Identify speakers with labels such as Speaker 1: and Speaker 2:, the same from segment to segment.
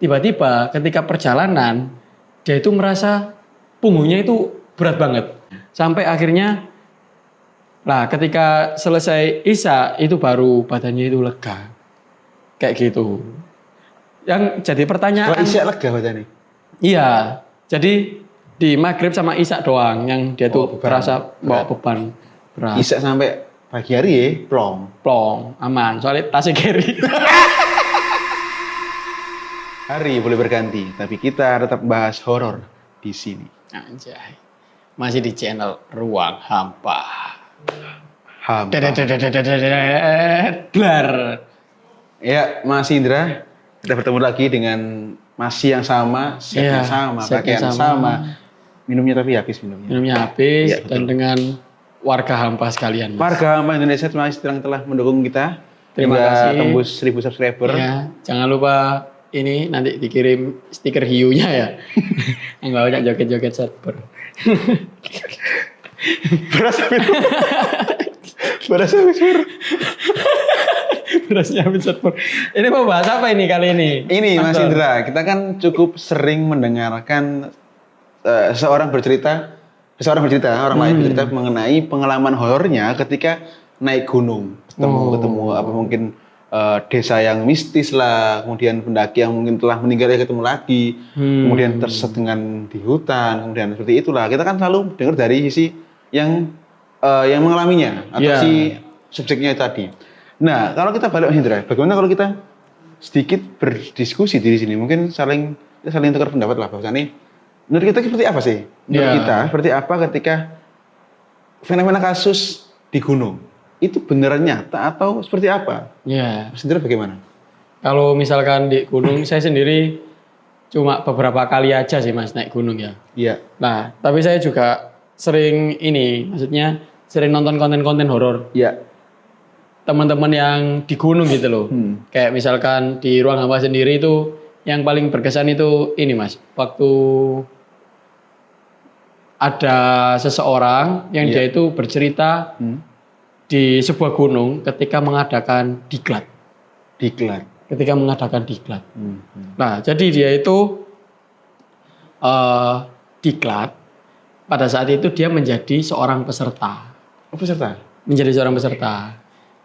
Speaker 1: tiba-tiba ketika perjalanan dia itu merasa punggungnya itu berat banget. Sampai akhirnya ketika selesai isya itu baru badannya itu lega. Kayak gitu. Yang jadi pertanyaan.
Speaker 2: Kalau isya lega badannya?
Speaker 1: Iya. Jadi di maghrib sama isya doang yang dia tuh terasa bawa beban berat.
Speaker 2: Isya sampai pagi hari ya plong,
Speaker 1: aman. Soalnya tasnya carry.
Speaker 2: Hari boleh berganti, tapi kita tetap bahas horor di sini.
Speaker 1: Anjay. Masih di channel Ruang Hampa. Blar.
Speaker 2: Ya, Mas Indra, kita bertemu lagi dengan masih yang sama, set yang sama, pakaian sama. Minumnya tapi habis minumnya.
Speaker 1: Minumnya habis dan dengan warga hampa sekalian. Mas.
Speaker 2: Warga hampa Indonesia telah mendukung kita.
Speaker 1: Terima kasih.
Speaker 2: Tembus 1000 subscriber.
Speaker 1: Ya, jangan lupa ini nanti dikirim stiker hiunya ya. Enggak banyak joget-joget server.
Speaker 2: Berasa habis.
Speaker 1: Berasnya habis server. Ini mau bahas apa ini kali ini?
Speaker 2: Ini Mas Indra, kita kan cukup sering mendengarkan orang lain bercerita mengenai pengalaman horornya ketika naik gunung, ketemu apa mungkin desa yang mistis lah, kemudian pendaki yang mungkin telah meninggal ketemu lagi, kemudian tersesat dengan di hutan, kemudian seperti itulah. Kita kan selalu dengar dari sisi yang mengalaminya atau si subjeknya tadi. Nah, kalau kita balik Mas Indra, bagaimana kalau kita sedikit berdiskusi di sini, mungkin saling tukar pendapat lah bahwasanya menurut kita seperti apa sih? Menurut kita seperti apa ketika fenomena kasus di gunung? Itu beneran nyata atau seperti apa?
Speaker 1: Iya.
Speaker 2: Mas Indra bagaimana?
Speaker 1: Kalau misalkan di gunung, saya sendiri cuma beberapa kali aja sih Mas naik gunung ya.
Speaker 2: Iya.
Speaker 1: Nah, tapi saya juga sering maksudnya sering nonton konten-konten horor.
Speaker 2: Iya.
Speaker 1: Teman-teman yang di gunung gitu loh. Kayak misalkan di Ruang Hampa sendiri itu yang paling berkesan itu ini Mas, waktu ada seseorang yang dia itu bercerita di sebuah gunung ketika mengadakan diklat. Ketika mengadakan diklat. Nah, jadi dia itu diklat. Pada saat itu dia menjadi seorang peserta.
Speaker 2: Oh, peserta?
Speaker 1: Menjadi seorang peserta.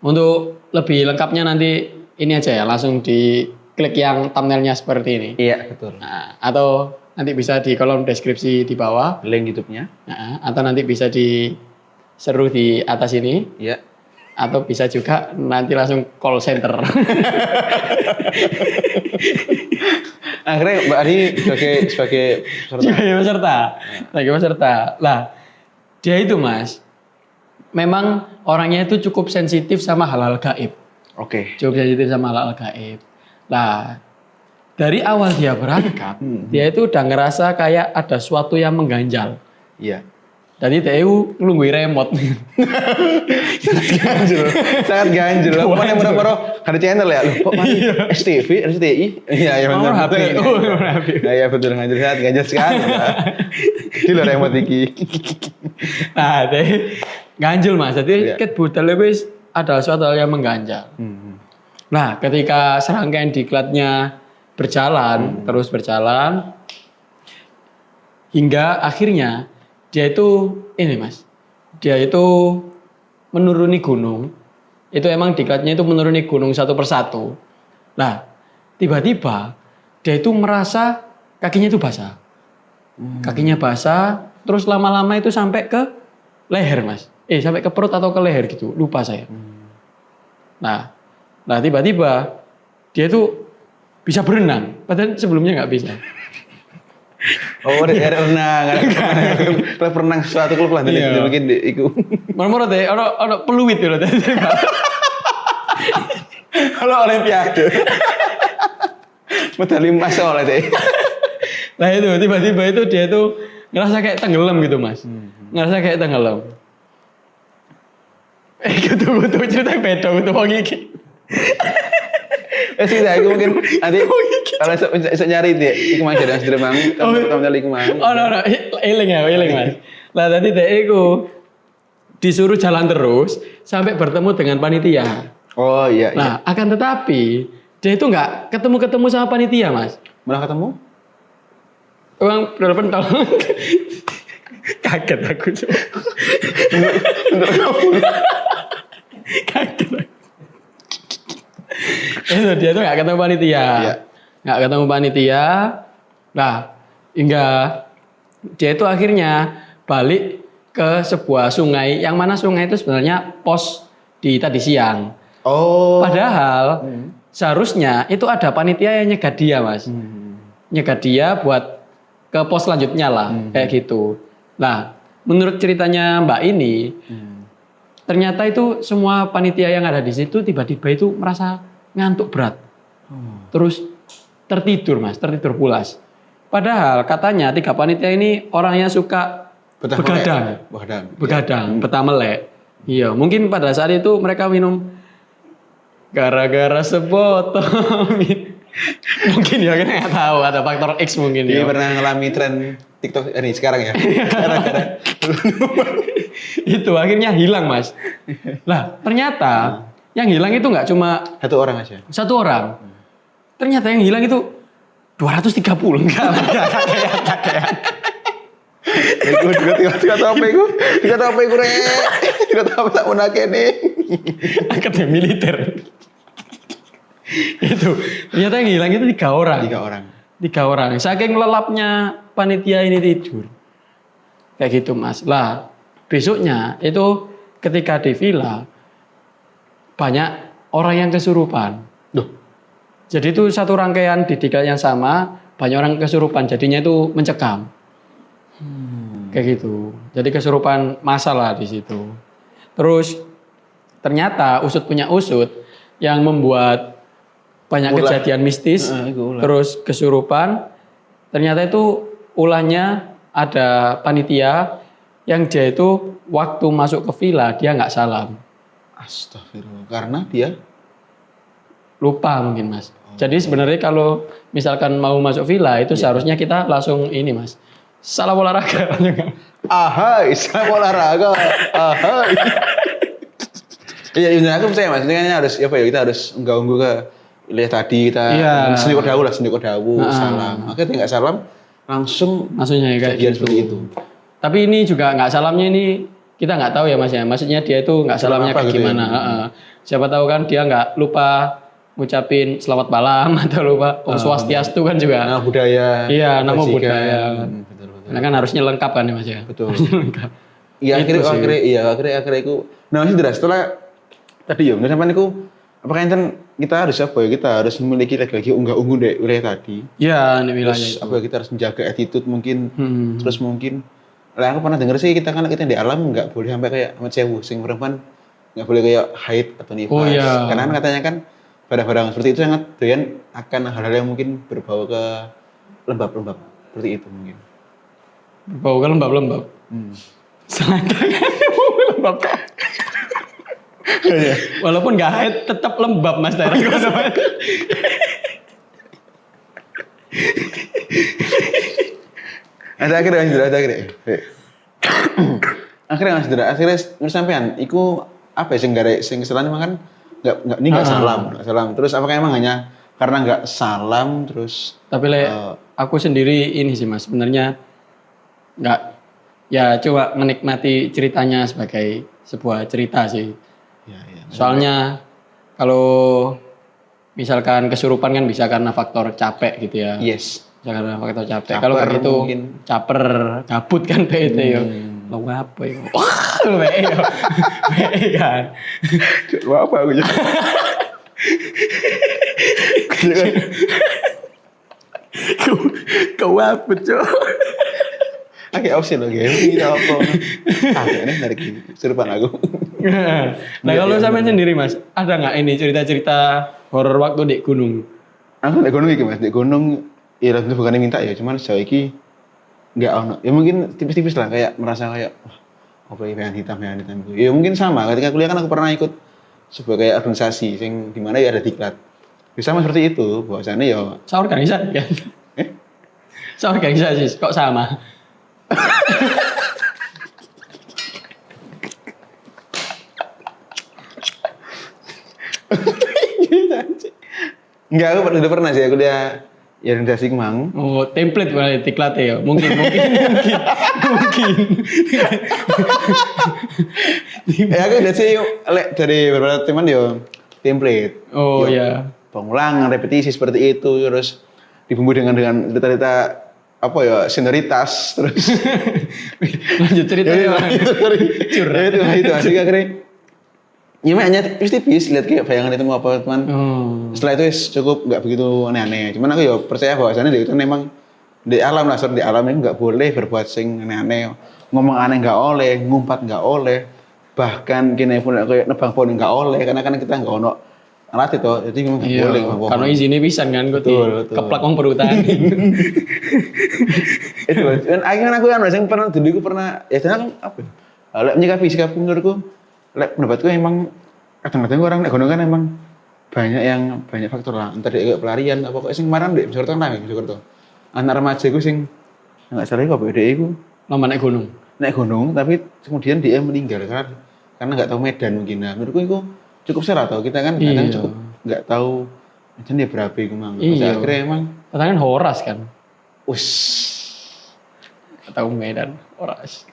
Speaker 1: Untuk lebih lengkapnya nanti ini aja ya, langsung diklik yang thumbnailnya seperti ini.
Speaker 2: Iya, betul.
Speaker 1: Nah, atau nanti bisa di kolom deskripsi di bawah.
Speaker 2: Link YouTube-nya.
Speaker 1: Nah, atau nanti bisa diseru di atas ini.
Speaker 2: Iya.
Speaker 1: Atau bisa juga nanti langsung call center.
Speaker 2: Akhirnya Mbak Ari sebagai peserta.
Speaker 1: Sebagai peserta. Lah, dia itu Mas, memang orangnya itu cukup sensitif sama hal-hal gaib.
Speaker 2: Oke.
Speaker 1: Cukup sensitif sama hal-hal gaib. Lah, dari awal dia berangkat, dia itu udah ngerasa kayak ada sesuatu yang mengganjal.
Speaker 2: Iya.
Speaker 1: Jadi dia itu ngelunggui remote.
Speaker 2: Sangat ganjil. Apa yang moro-moro ada channel ya? Kok masih STV, RCTI? Iya,
Speaker 1: betul.
Speaker 2: Iya, betul ganjil sangat ganjil sekali. Di luar remote iki.
Speaker 1: Nah, dia ganjil Mas. Jadi ket budal wis ada sesuatu yang mengganjal. Nah, ketika serangkaian diklatnya terus berjalan, hingga akhirnya dia itu ini Mas, dia itu menuruni gunung, itu emang diklatnya itu menuruni gunung satu persatu. Nah, tiba-tiba dia itu merasa kakinya itu basah. Kakinya basah, terus lama-lama itu sampai ke leher Mas. Sampai ke perut atau ke leher gitu, lupa saya. Nah tiba-tiba dia tuh bisa berenang, padahal sebelumnya nggak bisa.
Speaker 2: Oh, dia renang. Kalau berenang suatu klub lah, mungkin iku.
Speaker 1: Moro-moro teh, ono peluit lho teh.
Speaker 2: Kalau olimpiade. Medali emas oleh teh.
Speaker 1: Nah itu tiba-tiba itu dia tuh ngerasa kayak tenggelam gitu Mas. Ngerasa kayak tenggelam. Tunggu cerita beda untuk wong iki.
Speaker 2: Sih saya mungkin nanti kalau bisa nyari dia, iku mang jadi asli mang, kamu iku mang.
Speaker 1: Oh, eling Mas. Lah tadi dia iku disuruh jalan terus sampai bertemu dengan panitia.
Speaker 2: Oh iya.
Speaker 1: Nah, akan tetapi dia itu nggak ketemu sama panitia Mas.
Speaker 2: Malah ketemu?
Speaker 1: Uang pedal pentol. Kaget aku coba.
Speaker 2: Untuk kamu.
Speaker 1: Kaget. Itu dia tuh nggak ketemu panitia.
Speaker 2: Iya.
Speaker 1: Nggak ketemu panitia. Nah, hingga dia itu akhirnya balik ke sebuah sungai. Yang mana sungai itu sebenarnya pos di tadi siang.
Speaker 2: Oh.
Speaker 1: Padahal seharusnya itu ada panitia yang nyegat dia, Mas. Nyegat dia buat ke pos selanjutnya lah, kayak gitu. Nah, menurut ceritanya Mbak ini, ternyata itu semua panitia yang ada di situ tiba-tiba itu merasa ngantuk berat. Terus tertidur, Mas, tertidur pulas. Padahal katanya 3 panitia ini orangnya suka begadang. Begadang, betah melek. Iya, mungkin pada saat itu mereka minum gara-gara sebotol. Mungkin ya, kita nggak tahu, ada faktor X mungkin
Speaker 2: Dia
Speaker 1: ya.
Speaker 2: pernah ngalami tren TikTok ini sekarang ya. Gara-gara
Speaker 1: Itu akhirnya hilang, Mas. Lah, ternyata yang hilang itu nggak cuma
Speaker 2: satu orang aja.
Speaker 1: 1 orang. Ternyata yang hilang itu 230. Enggak kayak.
Speaker 2: Iku tiga tope iku rek. Tiga tope tak menake nih.
Speaker 1: Akademi militer. Itu ternyata yang hilang itu 3 orang.
Speaker 2: 3 orang.
Speaker 1: 3 orang. Saking lelapnya panitia ini tidur. Kayak gitu, Mas. Lah, besoknya itu ketika di villa banyak orang yang kesurupan.
Speaker 2: Duh.
Speaker 1: Jadi itu satu rangkaian didikan yang sama, banyak orang kesurupan. Jadinya itu mencekam. Kayak gitu. Jadi kesurupan masalah di situ. Terus ternyata usut punya usut yang membuat banyak kejadian mistis, terus kesurupan. Ternyata itu ulahnya ada panitia yang dia itu waktu masuk ke villa dia nggak salam.
Speaker 2: Astagfirullah. Karena dia
Speaker 1: Lupa mungkin, Mas. Jadi sebenarnya kalau misalkan mau masuk villa itu seharusnya kita langsung ini, Mas. Salam olahraga.
Speaker 2: ahai, saya olahraga. Ahai. Iya, benar aku percaya Mas. Ini kan harus apa ya? Kita harus unggah-ungguh ke wilayah tadi kita seni kodawu salam. Akhirnya nggak salam
Speaker 1: langsungnya kayak gitu.
Speaker 2: seperti itu.
Speaker 1: Tapi ini juga nggak salamnya ini kita nggak tahu ya, Mas ya. Maksudnya dia itu nggak salamnya kayak
Speaker 2: gitu
Speaker 1: gimana.
Speaker 2: ya?
Speaker 1: Siapa tahu kan dia nggak lupa ngucapin selamat malam atau lupa Om Swastiastu kan juga.
Speaker 2: Nama budaya.
Speaker 1: Iya, nama
Speaker 2: basikan.
Speaker 1: budaya.
Speaker 2: Betul.
Speaker 1: Nah kan harusnya lengkap kan ya, Mas ya.
Speaker 2: Betul.
Speaker 1: Lengkap.
Speaker 2: Iya
Speaker 1: Itu sih.
Speaker 2: akhirnya aku. Nah Mas Indra, setelah tadi ya, benar sampean niku apakah enten kita harus apa ya? Kita harus memiliki lagi unggah-ungguh dek wilayah tadi.
Speaker 1: Iya, di wilayah
Speaker 2: Terus
Speaker 1: itu.
Speaker 2: apa ya, kita harus menjaga attitude mungkin. Terus mungkin lah aku pernah denger sih kita di alam nggak boleh sampai kayak amat sewu sing perempuan nggak boleh kayak haid atau nifas.
Speaker 1: Oh, iya.
Speaker 2: Karena kan katanya kan barang-barang seperti itu sangat doyan akan hal-hal yang mungkin berbau ke lembab-lembab seperti itu mungkin.
Speaker 1: Bau kan lembab-lembab. Selangkangan lembab. Walaupun nggak haid tetap lembab, Mas daerah gua sama.
Speaker 2: Ada akhirnya. Akhirnya menurut sampean, iku apa ya sing kesalahan emang kan nggak salam. Terus apakah emang hanya karena nggak salam terus?
Speaker 1: Tapi aku sendiri ini sih, Mas, sebenarnya nggak, ya coba menikmati ceritanya sebagai sebuah cerita sih.
Speaker 2: Ya.
Speaker 1: Soalnya kalau misalkan kesurupan kan bisa karena faktor capek gitu ya.
Speaker 2: Yes.
Speaker 1: Bisa karena faktor capek.
Speaker 2: Caper
Speaker 1: Kalau kayak gitu
Speaker 2: mungkin.
Speaker 1: caper, gabut kan PET ya. Lo apa ya? Wah, PE ya. PE kan.
Speaker 2: Wah apa aku jadi?
Speaker 1: Kau apa, Cok?
Speaker 2: Oke, opsi loh game. Kita apa? Ini dari serupan aku.
Speaker 1: Nah kalau sampean sendiri, Mas, ada nggak ini cerita-cerita horor waktu di gunung?
Speaker 2: Aku di gunung iki Mas, di gunung ya tentu bukannya minta ya, cuman sejauh iki nggak ono. Ya mungkin tipis-tipis lah kayak merasa kayak wah, apa ya bayangan hitam. Ya mungkin sama ketika kuliah kan aku pernah ikut sebuah kayak organisasi yang di mana ya ada diklat. Ya sama seperti itu, bahwasannya ya
Speaker 1: Seorganisasi kan? Seorganisasi kok sama?
Speaker 2: enggak, aku udah pernah sih aku dia Ya rendah sing mang.
Speaker 1: Oh, template malah diklat ya. Mungkin.
Speaker 2: Ya aku udah sih lek dari beberapa teman yo template.
Speaker 1: Oh
Speaker 2: Yo,
Speaker 1: ya.
Speaker 2: pengulangan repetisi seperti itu terus dibumbu dengan cerita-cerita apa ya senioritas terus
Speaker 1: Lanjut cerita ya.
Speaker 2: curhat itu asik akhirnya ya hanya tipis-tipis lihat kayak bayangan itu mau apa teman. Setelah itu cukup nggak begitu aneh-aneh. Cuman aku ya percaya bahwasannya dia itu memang di alam lah, di alam ini nggak boleh berbuat sing aneh-aneh. Ngomong aneh nggak oleh, ngumpat nggak oleh. Bahkan kini pun kayak nebang pohon nggak oleh karena kan kita nggak ono alat itu, jadi memang nggak boleh nebang pohon.
Speaker 1: Karena izinnya pisan kan, kok keplak wong perhutani.
Speaker 2: Itu kan akhirnya aku kan yang pernah dulu aku pernah ya sebenarnya apa ya? Lek menyikapi sikap menurutku lek pendapatku emang kadang-kadang orang nek gunung kan emang banyak faktor lah entah dia pelarian apa kok sing kemarin di Jakarta nang Jakarta anak remaja iku sing enggak salah kok BDE iku
Speaker 1: Lama naik gunung.
Speaker 2: tapi kemudian dia meninggal karena enggak tahu medan mungkin. Nah menurutku itu cukup serah tau kita kan kadang cukup enggak tahu medan dia berapa iku mang. Akhirnya emang
Speaker 1: katanya kan horas kan.
Speaker 2: Us
Speaker 1: Tahu medan horas.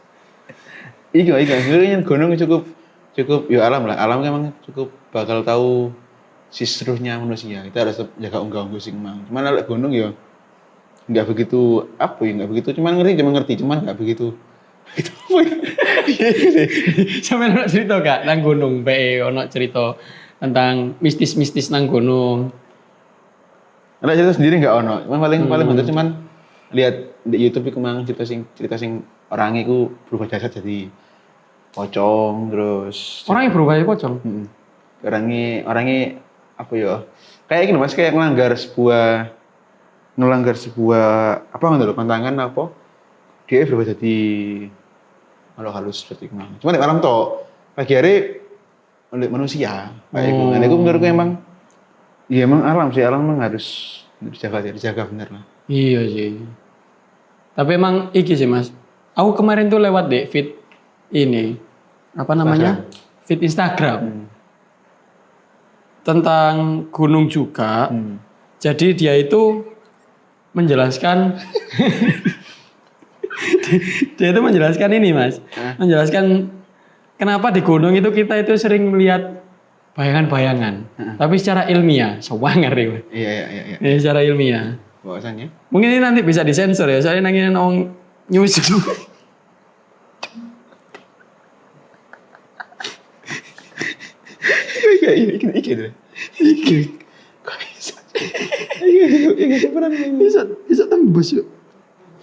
Speaker 2: Iya, sebenarnya gunung cukup ya alam lah. Alam kan emang cukup bakal tahu si seluruhnya manusia. Kita harus jaga unggah-ungguh sing mang. Cuman kalau gunung ya nggak begitu nggak begitu. Cuman ngerti, cuman nggak begitu. Itu
Speaker 1: Sampai ono cerita gak nang gunung PE ono cerita tentang mistis-mistis nang gunung.
Speaker 2: Ada cerita sendiri nggak ono. Cuman paling bantu cuman lihat di YouTube itu mang cerita sing orangnya itu berubah jasad jadi pocong terus
Speaker 1: Orangnya berubah jadi pocong.
Speaker 2: Orangnya apa ya? Kayak gini mas kayak ngelanggar sebuah apa nggak tahu pantangan apa? Dia berubah jadi makhluk halus seperti itu. Cuma di malam toh pagi hari oleh manusia. Kayak itu. Dan itu menurutku emang ya emang alam memang harus dijaga bener lah.
Speaker 1: Iya sih. Tapi emang iki sih mas. Aku kemarin tuh lewat deh feed ini apa namanya feed Instagram tentang gunung juga. Jadi dia itu menjelaskan dia itu menjelaskan ini mas, menjelaskan kenapa di gunung itu kita itu sering melihat bayangan-bayangan, tapi secara ilmiah, sewanger ya.
Speaker 2: Iya.
Speaker 1: Ya, secara ilmiah.
Speaker 2: Bahwasannya.
Speaker 1: Mungkin ini nanti bisa disensor ya, soalnya nangin nong nyusul. Iki.
Speaker 2: Kok bisa?
Speaker 1: Bisa tembus yuk.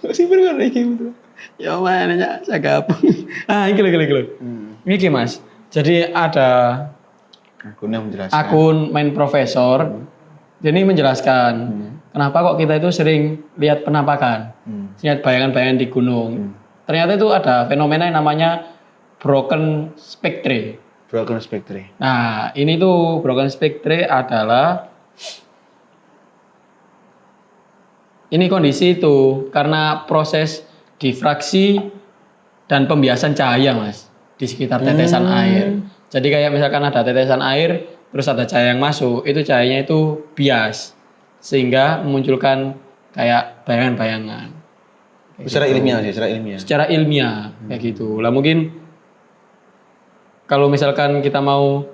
Speaker 2: Masih pernah iki betul.
Speaker 1: Ya mana ya, saya gabung. Iki lho. Iki mas, jadi ada akun main profesor. Jadi menjelaskan kenapa kok kita itu sering lihat penampakan, lihat bayangan-bayangan di gunung. Ternyata itu ada fenomena yang namanya broken spectre.
Speaker 2: Broken spectre.
Speaker 1: Nah, ini tuh broken spectre adalah ini kondisi itu karena proses difraksi dan pembiasan cahaya, Mas, di sekitar tetesan air. Jadi kayak misalkan ada tetesan air, terus ada cahaya yang masuk, itu cahayanya itu bias sehingga memunculkan kayak bayangan-bayangan.
Speaker 2: Secara ilmiah sih,
Speaker 1: Secara ilmiah kayak gitu. Lah mungkin kalau misalkan kita mau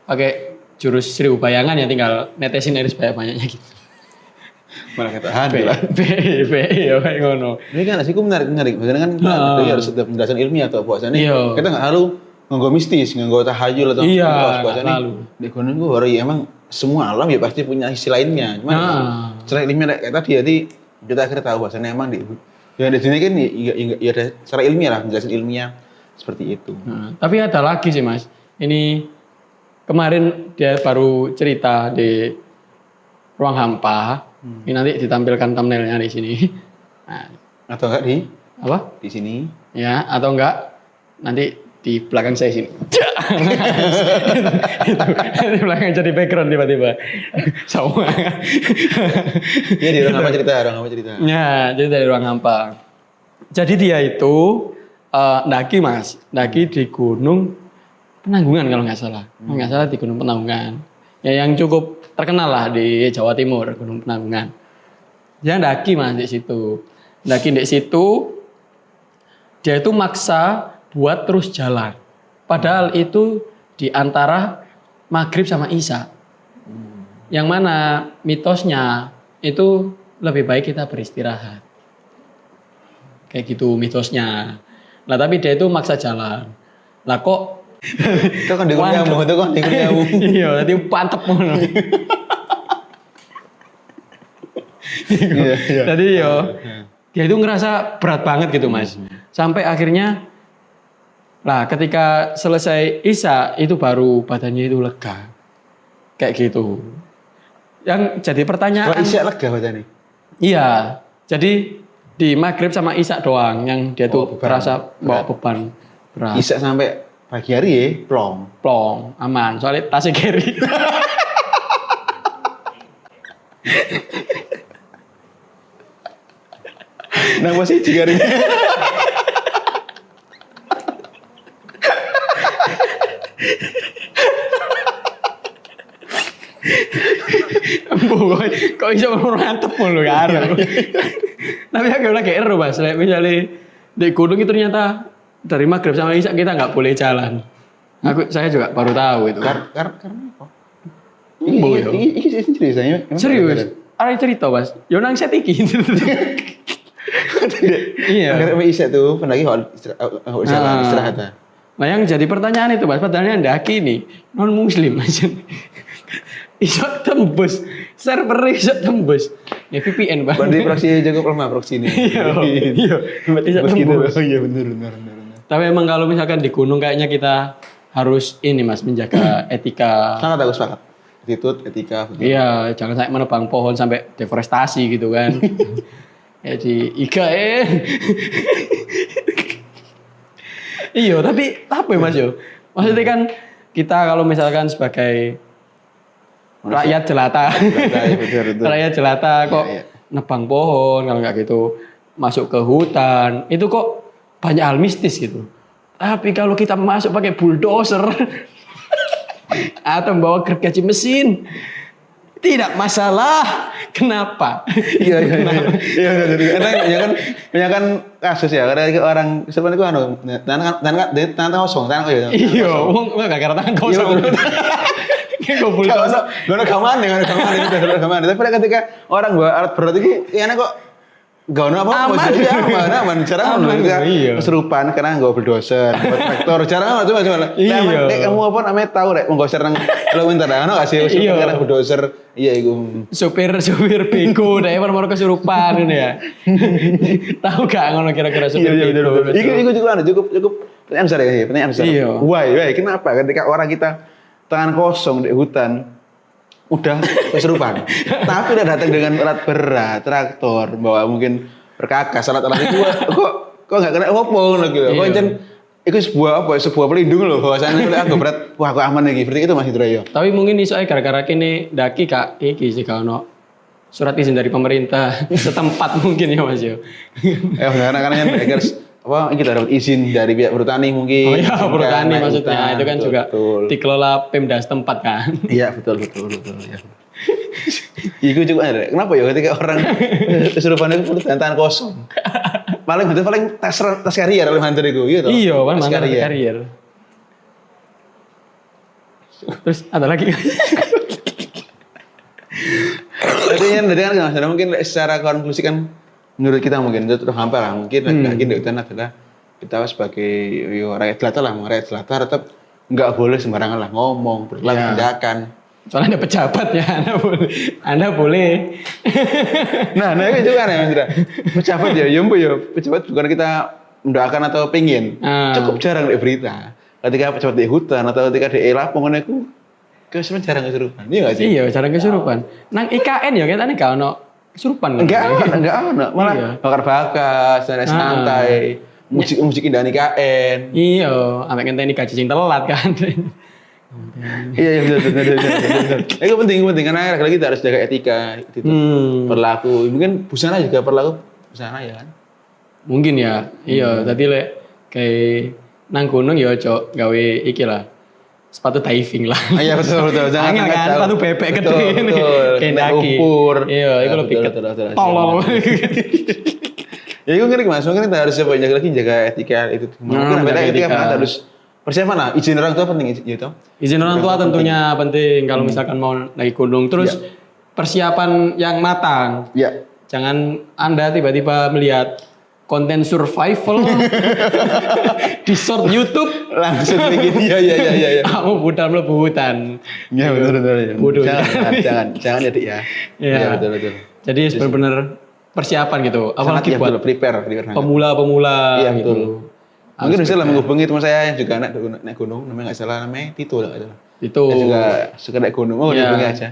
Speaker 1: pakai jurus seribu bayangan ya tinggal netesin air sebanyak-banyaknya gitu.
Speaker 2: Malah kata handi lah.
Speaker 1: Ya kayak ngono.
Speaker 2: Ini kan asliku menarik. Maksudnya kan harus ada penjelasan ilmiah atau bahwasannya. Kita nggak harus nganggo mistis, nganggo tahayul atau bahwasannya. Di gunung itu baru emang semua alam ya pasti punya sisi lainnya. Cuman secara ilmiah kayak tadi jadi kita akhirnya tahu bahwasannya emang di sini kan ya ada secara ilmiah lah penjelasan ilmiah seperti itu.
Speaker 1: Tapi ada lagi sih mas. Ini kemarin dia baru cerita di ruang hampa. Ini nanti ditampilkan thumbnailnya di sini. Nah,
Speaker 2: atau enggak di
Speaker 1: apa?
Speaker 2: Di sini.
Speaker 1: Ya, atau enggak nanti di belakang saya sini. Di belakang jadi background tiba-tiba. Sama.
Speaker 2: Ya di ruang hampa cerita.
Speaker 1: Ya, jadi dari ruang hampa. Jadi dia itu ndaki mas, ndaki di Gunung Penanggungan kalau nggak salah. Nggak salah di Gunung Penanggungan. Ya yang cukup terkenal lah di Jawa Timur, Gunung Penanggungan. Dia ndaki Mas di situ. Ndaki di situ dia itu maksa buat terus jalan. Padahal itu di antara maghrib sama isya. Yang mana mitosnya itu lebih baik kita beristirahat. Kayak gitu mitosnya. Nah tapi dia itu maksa jalan. Lah kok
Speaker 2: Itu kan dikon nyambung, itu kan dikon nyambung.
Speaker 1: iya, tadi pantep ngono.
Speaker 2: Iya, iya.
Speaker 1: Jadi yo dia itu ngerasa berat banget gitu Mas. Sampai akhirnya lah ketika selesai isya itu baru badannya itu lega. Kayak gitu. Yang jadi pertanyaan.
Speaker 2: Kalau isya lega badannya.
Speaker 1: Iya. Jadi di maghrib sama isya doang yang dia tuh
Speaker 2: beban.
Speaker 1: merasa bawa beban berat.
Speaker 2: Isya sampai pagi hari ya, plong.
Speaker 1: Plong, aman. Soalnya tasnya carry.
Speaker 2: Nah masih jika hari
Speaker 1: Kok bisa mantep mulu karo. Tapi aku lagi ero Mas, misalnya di gunung itu ternyata dari maghrib sama isya kita nggak boleh jalan. Saya juga baru tahu itu.
Speaker 2: karena apa?
Speaker 1: Mbo yo.
Speaker 2: Ini ceritanya.
Speaker 1: Serius? Ada cerita Mas. Yo nang set iki. Iya.
Speaker 2: Akhirnya isya tuh pendaki jalan istirahat.
Speaker 1: Nah yang jadi pertanyaan itu Mas, padahal ndaki nih non muslim Mas. Iso tembus, server iso tembus. Ya VPN Bang.
Speaker 2: Berarti proksi cukup lemah proksi ini.
Speaker 1: Iya. Berarti iso tembus.
Speaker 2: Oh iya benar.
Speaker 1: Tapi emang kalau misalkan di gunung kayaknya kita harus ini Mas menjaga etika.
Speaker 2: Sangat aku sepakat. Attitude, etika. Betul.
Speaker 1: Iya, jangan sampai menebang pohon sampai deforestasi gitu kan. Jadi IKN. Iya, tapi apa ya Mas yo? Maksudnya kan kita kalau misalkan sebagai rakyat jelata,
Speaker 2: betul.
Speaker 1: rakyat jelata kok
Speaker 2: Iya.
Speaker 1: nebang pohon kalau nggak gitu masuk ke hutan itu kok banyak hal mistis gitu. Tapi kalau kita masuk pakai bulldozer atau membawa gergaji mesin tidak masalah. Kenapa?
Speaker 2: Iya. Karena kan kasus ya. Karena orang sebenarnya itu tangan kosong, tangan kosong.
Speaker 1: Iya, wong gak kira tangan kosong. Kayak gue bulldozer.
Speaker 2: Gak ada kamar. Tapi ketika orang bawa alat berat itu, ya kok gak ada apa-apa. Aman. Jarang ketika kesurupan karena gak bulldozer, buat traktor. Jarang cuma.
Speaker 1: Iya.
Speaker 2: Kamu apa namanya tahu rek menggoser nang lo minta dah, gak sih? Karena bulldozer. Iya, itu.
Speaker 1: Supir bego, driver mau kesurupan ini ya. Tahu gak ngono kira-kira supir bego?
Speaker 2: Iku cukup pertanyaan besar ya, pertanyaan besar.
Speaker 1: Iya.
Speaker 2: Why? Kenapa ketika orang kita tangan kosong di hutan udah kesurupan, tapi udah datang dengan alat berat, traktor, bawa mungkin perkakas, alat-alat itu kok nggak kena ngopong lagi loh. Kok jen itu sebuah pelindung loh bahwasannya aku berat, wah aku aman lagi. Berarti itu Mas Indra.
Speaker 1: Tapi mungkin iso gara-gara kini daki kak iki sih kalau surat izin dari pemerintah setempat mungkin ya Mas yo.
Speaker 2: Karena kan bikers apa kita dapat izin dari pihak perhutani mungkin.
Speaker 1: Oh iya, perhutani maksudnya itu kan
Speaker 2: betul,
Speaker 1: juga
Speaker 2: betul.
Speaker 1: dikelola Pemda setempat kan.
Speaker 2: Iya betul ya. Iku juga ada. Kenapa ya ketika orang kesurupan itu tangan kosong. Paling tas karier paling hantu itu gitu.
Speaker 1: Iya, paling tas karier. Terus ada lagi.
Speaker 2: Jadi kan mungkin secara konklusi kan menurut kita mungkin itu udah hampir lah mungkin lagi di hutan adalah kita sebagai rakyat jelata lah, rakyat jelata tetap nggak boleh sembarangan lah ngomong, berlaku tindakan.
Speaker 1: Soalnya ada pejabat ya, Anda boleh.
Speaker 2: Nah itu juga kan ya Mas Indra. Pejabat ya, pejabat bukan kita mendoakan atau pingin. Cukup jarang di berita. Ketika pejabat di hutan atau ketika di lapangan itu, sebenarnya jarang kesurupan. Iya nggak sih?
Speaker 1: Iya, jarang kesurupan. Nang IKN ya kita nih kalau kesurupan.
Speaker 2: Enggak ada. Malah bakar-bakar, santai, musik indah IKN.
Speaker 1: Iya, sampai ngenteni gaji sing telat kan.
Speaker 2: Iya betul. Itu penting karena lagi kita harus jaga etika, berlaku. Mungkin busana juga berlaku busana ya kan?
Speaker 1: Mungkin ya. Iya, tadi kayak nang gunung ya cok gawe iki lah. sepatu diving lah.
Speaker 2: Iya betul. Jangan
Speaker 1: Angel kan,
Speaker 2: jauh.
Speaker 1: sepatu bebek gede
Speaker 2: Betul,
Speaker 1: ini.
Speaker 2: betul.
Speaker 1: Kayak
Speaker 2: Naik
Speaker 1: daki.
Speaker 2: lumpur.
Speaker 1: Iya, itu
Speaker 2: Ya,
Speaker 1: lebih
Speaker 2: betul.
Speaker 1: tolol.
Speaker 2: Ya itu ngerti mas, mungkin kita harus banyak lagi jaga etika itu. Mungkin
Speaker 1: jaga
Speaker 2: beda etika
Speaker 1: etika.
Speaker 2: mana harus persiapan lah. Izin orang tua penting gitu.
Speaker 1: Izin orang tua tentunya penting kalau misalkan mau naik gunung. Terus persiapan yang matang.
Speaker 2: Ya.
Speaker 1: Jangan Anda tiba-tiba melihat konten survival di short YouTube
Speaker 2: Langsung bikin. Iya.
Speaker 1: kamu budal mlebu hutan.
Speaker 2: Iya betul.
Speaker 1: Bodoh.
Speaker 2: Jangan ya dik ya.
Speaker 1: Iya.
Speaker 2: Iya betul.
Speaker 1: Jadi benar-benar persiapan gitu.
Speaker 2: Sangat
Speaker 1: Apalagi
Speaker 2: ya,
Speaker 1: buat
Speaker 2: betul. prepare banget.
Speaker 1: pemula-pemula
Speaker 2: Iya
Speaker 1: gitu.
Speaker 2: betul. Mungkin bisa lah menghubungi teman saya yang juga naik gunung, namanya nggak salah namanya Tito lah.
Speaker 1: Itu
Speaker 2: Dia juga suka naik gunung,
Speaker 1: Iya.
Speaker 2: hubungi aja.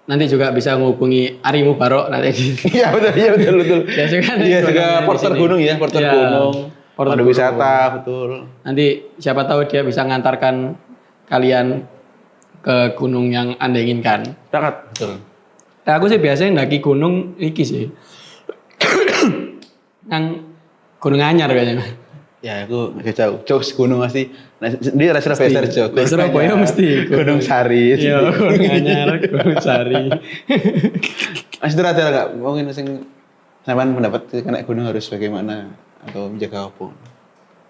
Speaker 1: nanti juga bisa menghubungi Ari Mubarok nanti.
Speaker 2: Iya betul.
Speaker 1: Dia juga
Speaker 2: Dia juga
Speaker 1: di
Speaker 2: porter
Speaker 1: sini.
Speaker 2: gunung ya, porter
Speaker 1: Iya,
Speaker 2: gunung,
Speaker 1: porter
Speaker 2: pemandu
Speaker 1: gunung.
Speaker 2: wisata, betul.
Speaker 1: Nanti siapa tahu dia bisa ngantarkan kalian ke gunung yang Anda inginkan.
Speaker 2: Sangat betul.
Speaker 1: Nah, aku sih biasanya ndaki gunung iki sih. Yang Gunung Anyar kayaknya.
Speaker 2: Ya aku agak jauh gunung pasti. Nah, dia rasa Surabaya Serjo.
Speaker 1: Di Surabaya mesti
Speaker 2: Gunung Sari.
Speaker 1: Iya, Gunung Anyar, Gunung Sari.
Speaker 2: Mas itu ada nggak? Mungkin sing sampean pendapat naik gunung harus bagaimana atau menjaga apa?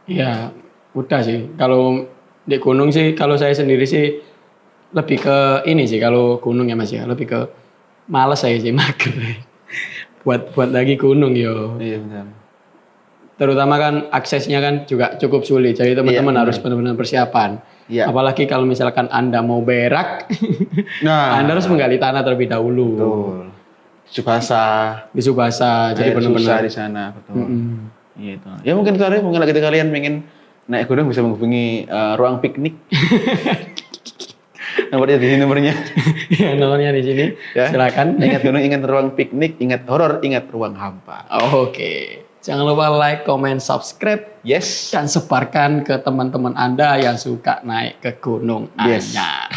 Speaker 1: Iya, udah sih. Kalau di gunung sih, kalau saya sendiri sih lebih ke ini sih. Kalau gunung ya Mas ya, lebih ke males saya sih, mager. buat lagi gunung yo.
Speaker 2: Iya benar.
Speaker 1: Terutama kan aksesnya kan juga cukup sulit. Jadi teman-teman
Speaker 2: Iya,
Speaker 1: harus benar-benar persiapan.
Speaker 2: Iya.
Speaker 1: Apalagi kalau misalkan Anda mau berak,
Speaker 2: Nah,
Speaker 1: Anda harus menggali tanah terlebih dahulu.
Speaker 2: betul. Subasa,
Speaker 1: Di Subasa, jadi
Speaker 2: air susah
Speaker 1: benar-benar.
Speaker 2: di sana, betul.
Speaker 1: Mm-mm.
Speaker 2: Gitu. Ya mungkin sorry, mungkin ketika kalian pengen naik gunung bisa menghubungi ruang piknik. Nomornya di sini nomornya.
Speaker 1: Ya, nomornya di sini.
Speaker 2: Ya.
Speaker 1: Silakan.
Speaker 2: Ingat gunung, ingat ruang piknik, ingat horor, ingat ruang hampa.
Speaker 1: Oke. Jangan lupa like, comment, subscribe,
Speaker 2: Yes.
Speaker 1: dan sebarkan ke teman-teman Anda yang suka naik ke Gunung
Speaker 2: Yes.
Speaker 1: Anyar.